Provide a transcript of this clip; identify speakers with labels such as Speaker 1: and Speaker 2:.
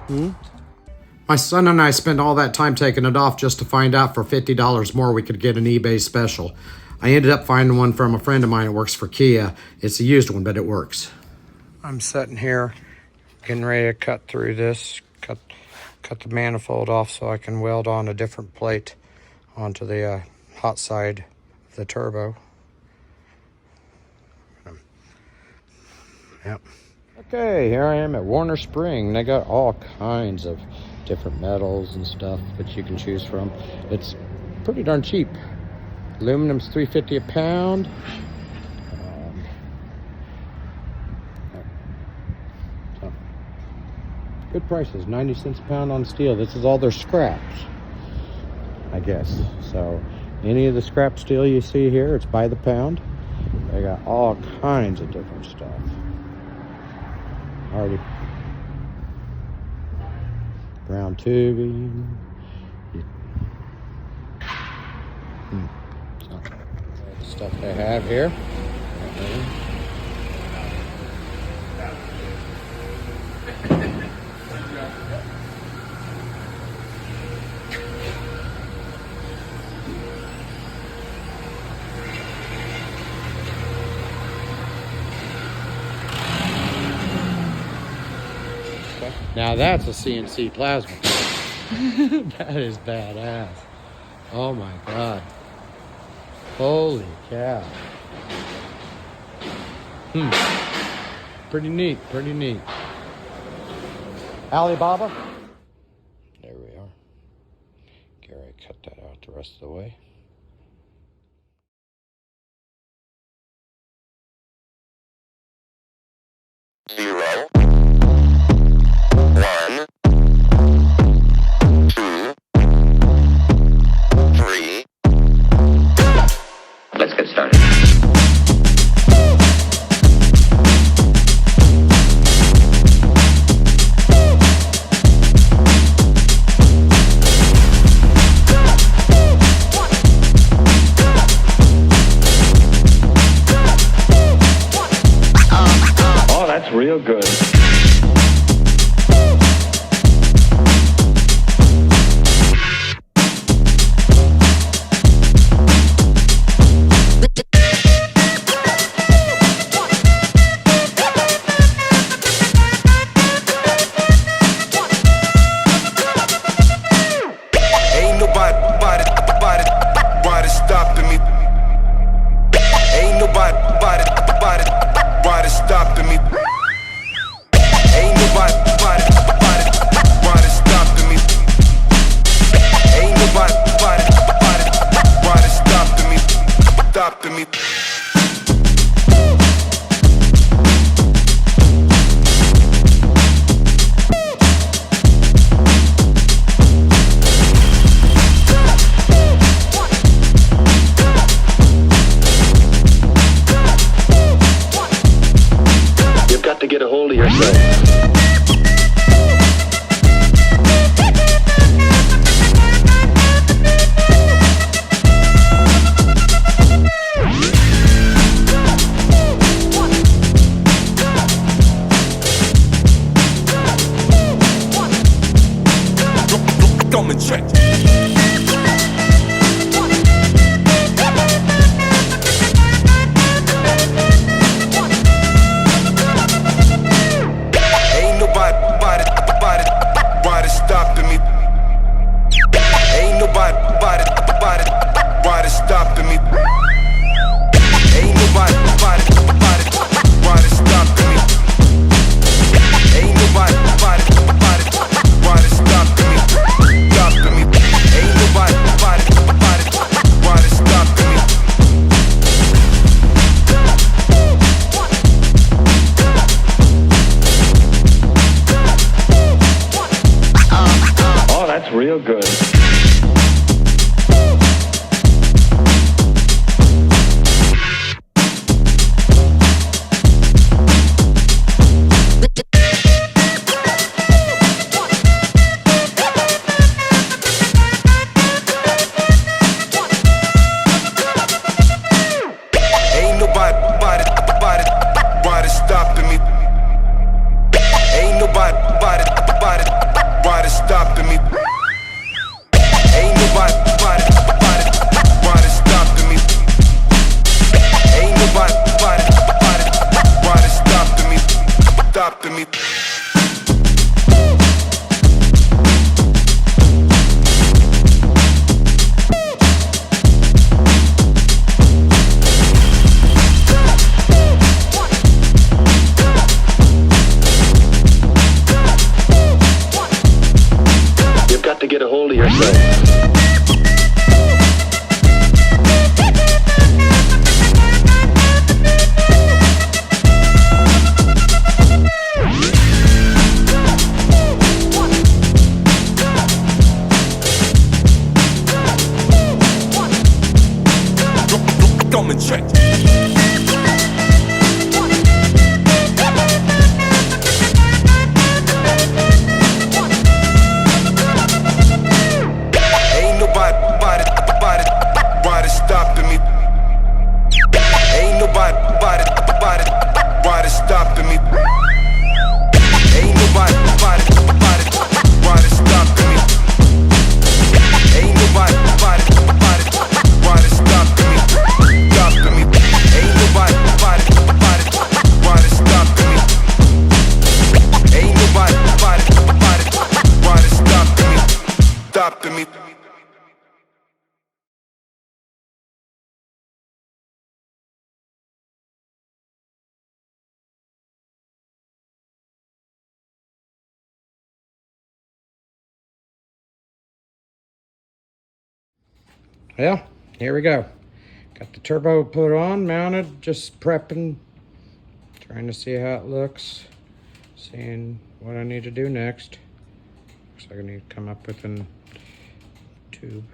Speaker 1: My son and I spent all that time taking it off just to find out for $50 more we could get an eBay special. I ended up finding one from a friend of mine that works for Kia. It's a used one, but it works. I'm sitting here getting ready to cut through this, cut the manifold off so I can weld on a different plate onto the hot side of the turbo. Yep. Okay, here I am at Warner Spring. They got all kinds of different metals and stuff that you can choose from. It's pretty darn cheap. Aluminum's $3.50 a pound. So good prices, 90 cents a pound on steel. This is all their scraps, I guess. So any of the scrap steel you see here, it's by the pound. They got all kinds of different stuff. Already brown tubing. So, stuff they have here. Now that's a CNC plasma. That is badass. Oh my God. Holy cow. Pretty neat, pretty neat. Alibaba. There we are. Gary, cut that out the rest of the way.
Speaker 2: Zero. 1, 2, 3. Let's get started.
Speaker 3: Oh, that's real good. To get a hold of yourself.
Speaker 4: Come and check.
Speaker 1: Well, here we go. Got the turbo put on, mounted, just prepping, trying to see how it looks, seeing what I need to do next. Looks like I need to come up with a tube.